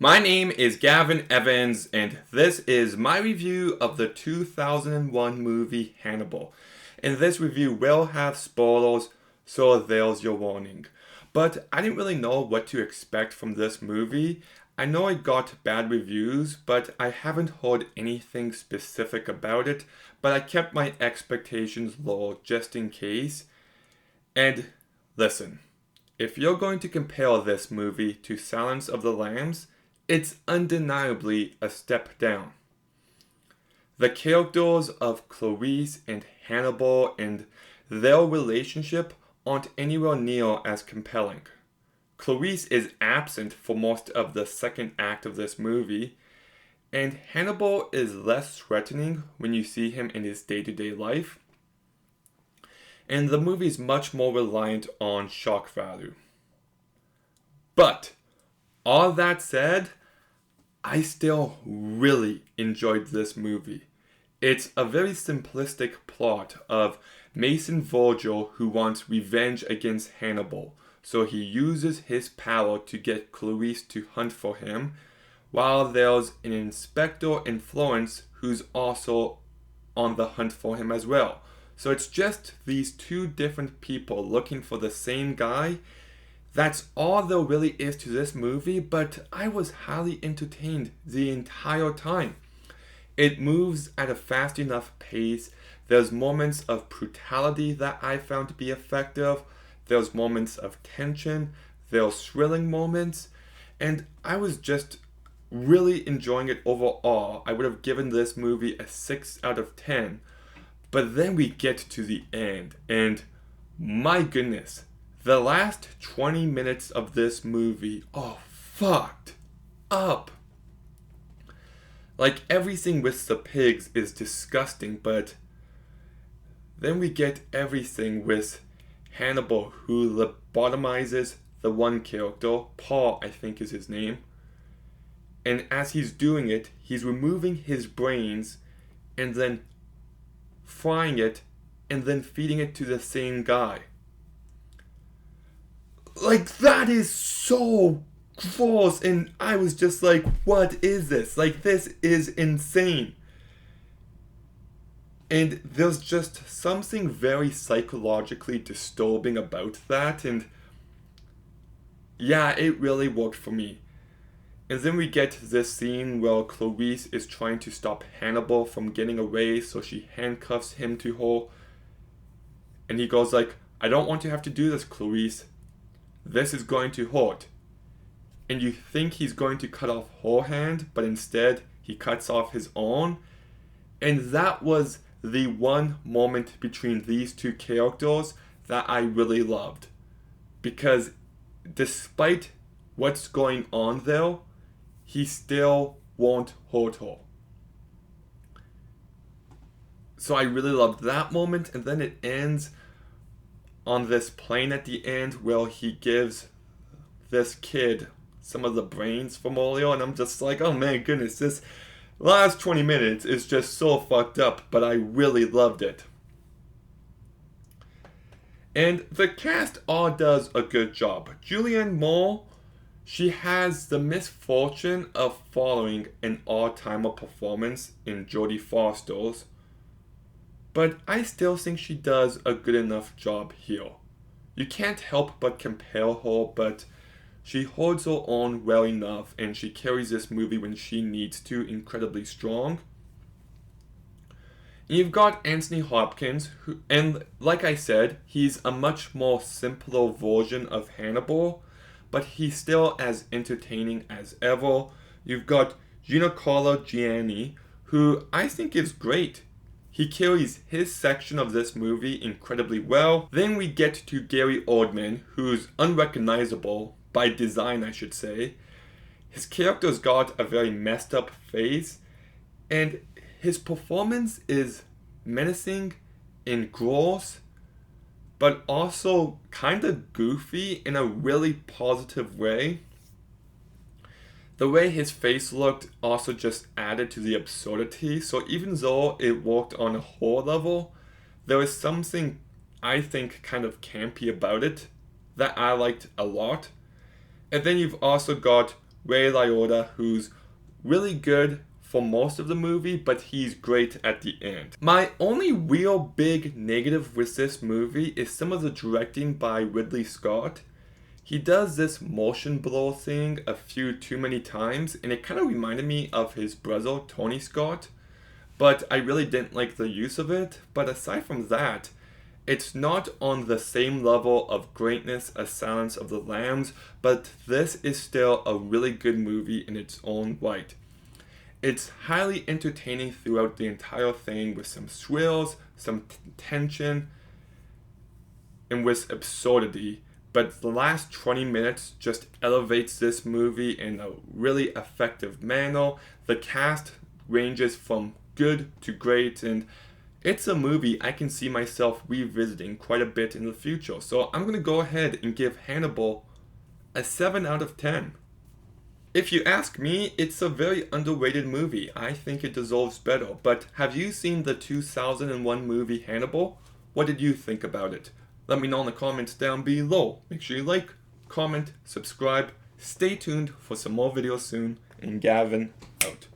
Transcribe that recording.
My name is Gavin Evans, and this is my review of the 2001 movie Hannibal. And this review will have spoilers, so there's your warning. But I didn't really know what to expect from this movie. I know it got bad reviews, but I haven't heard anything specific about it, but I kept my expectations low just in case. And listen, if you're going to compare this movie to Silence of the Lambs, it's undeniably a step down. The characters of Clarice and Hannibal and their relationship aren't anywhere near as compelling. Clarice is absent for most of the second act of this movie, and Hannibal is less threatening when you see him in his day-to-day life, and the movie is much more reliant on shock value. But, all that said, I still really enjoyed this movie. It's a very simplistic plot of Mason Virgil who wants revenge against Hannibal, so he uses his power to get Clarice to hunt for him, while there's an inspector in Florence who's also on the hunt for him as well. So it's just these two different people looking for the same guy. That's all there really is to this movie, but I was highly entertained the entire time. It moves at a fast enough pace. There's moments of brutality that I found to be effective. There's moments of tension. There's thrilling moments. And I was just really enjoying it overall. I would have given this movie a 6 out of 10. But then we get to the end, and my goodness, the last 20 minutes of this movie are fucked up. Like, everything with the pigs is disgusting, but then we get everything with Hannibal, who lobotomizes the one character, Paul I think is his name, and as he's doing it, he's removing his brains and then frying it and then feeding it to the same guy. Like, that is so gross, and I was just like, what is this? Like, this is insane. And there's just something very psychologically disturbing about that, and yeah, it really worked for me. And then we get this scene where Clarice is trying to stop Hannibal from getting away, so she handcuffs him to her, and he goes like, I don't want to have to do this, Clarice. This is going to hurt. And you think he's going to cut off her hand, but instead he cuts off his own. And that was the one moment between these two characters that I really loved. Because despite what's going on there, he still won't hurt her. So I really loved that moment, and then it ends on this plane at the end where he gives this kid some of the brains from earlier, and I'm just like, oh man, goodness, this last 20 minutes is just so fucked up, but I really loved it. And the cast all does a good job. Julianne Moore, she has the misfortune of following an all-timer performance in Jodie Foster's, but I still think she does a good enough job here. You can't help but compare her, but she holds her own well enough, and she carries this movie when she needs to incredibly strong. And you've got Anthony Hopkins, who, and like I said, he's a much more simpler version of Hannibal, but he's still as entertaining as ever. You've got Giancarlo Gianni, who I think is great. He carries his section of this movie incredibly well. Then we get to Gary Oldman, who's unrecognizable, by design I should say. His character's got a very messed up face, and his performance is menacing and gross, but also kind of goofy in a really positive way. The way his face looked also just added to the absurdity, so even though it worked on a horror level, there was something I think kind of campy about it that I liked a lot. And then you've also got Ray Liotta, who's really good for most of the movie, but he's great at the end. My only real big negative with this movie is some of the directing by Ridley Scott. He does this motion blur thing a few too many times, and it kind of reminded me of his brother, Tony Scott, but I really didn't like the use of it. But aside from that, it's not on the same level of greatness as Silence of the Lambs, but this is still a really good movie in its own right. It's highly entertaining throughout the entire thing, with some thrills, some tension, and with absurdity. But the last 20 minutes just elevates this movie in a really effective manner. The cast ranges from good to great, and it's a movie I can see myself revisiting quite a bit in the future. So I'm going to go ahead and give Hannibal a 7 out of 10. If you ask me, it's a very underrated movie. I think it deserves better. But have you seen the 2001 movie Hannibal? What did you think about it? Let me know in the comments down below. Make sure you like, comment, subscribe. Stay tuned for some more videos soon. And Gavin, out.